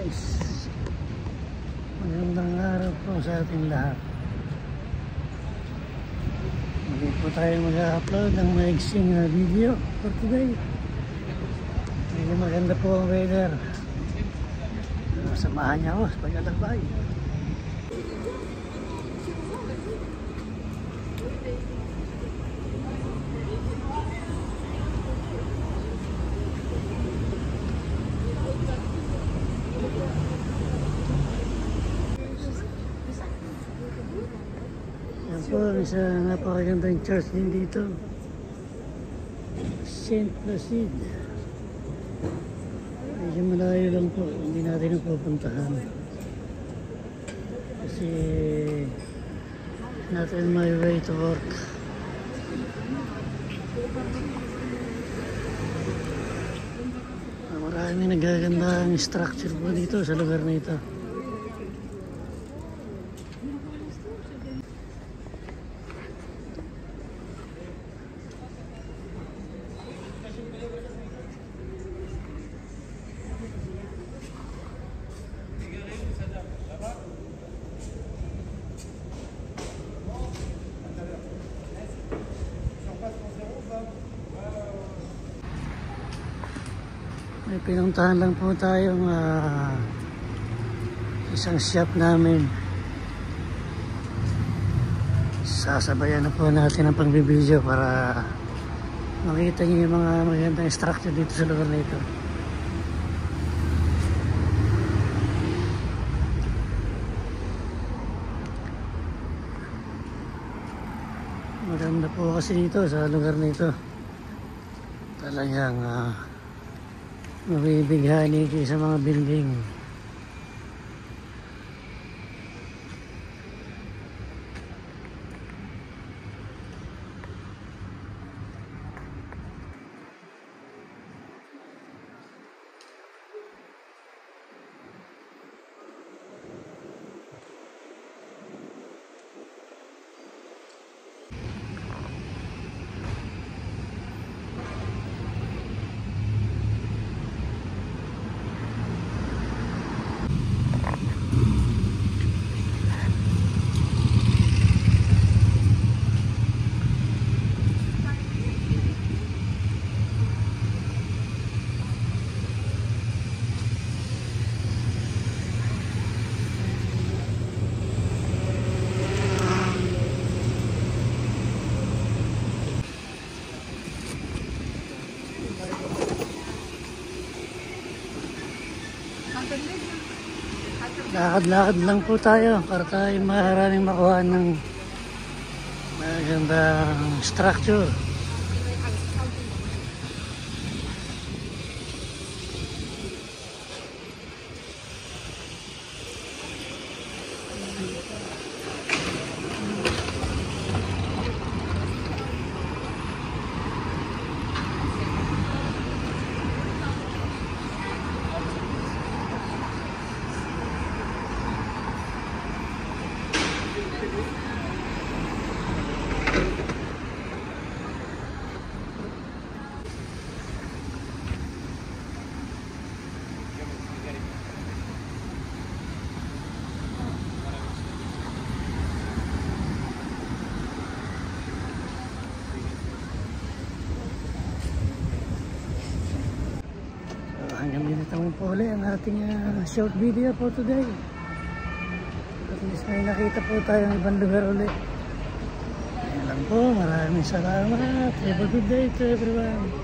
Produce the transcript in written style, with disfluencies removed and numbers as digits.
guys, magandang araw po sa ating lahat. Muli po tayo mag-upload ng maiksing video for today. Medyo maganda po ang weather. Samahan niya ako sa paglalakbay. Yan po, isa napakagandang church din dito, Saint Placide. Medyo malayo lang po, hindi natin napupuntahan kasi not on my way to work. Maraming nagagandang structure po dito sa lugar na ito. May pinuntahan lang po tayong isang shop namin. Sasabayan na po natin ang pagbibideo para makita niyo yung mga magandang structure dito sa lugar na ito. Maganda po kasi dito sa lugar na ito. Talagang mabibighani sa mga building. Lakad-lakad lang po tayo para tayo maraming makuha ng magandang structure. Hanggang dito po ulit ang ating short video for today. At least may nakita po tayo ng ibang lugar ulit. Ayan lang po, maraming salamat. Have a good day to everyone.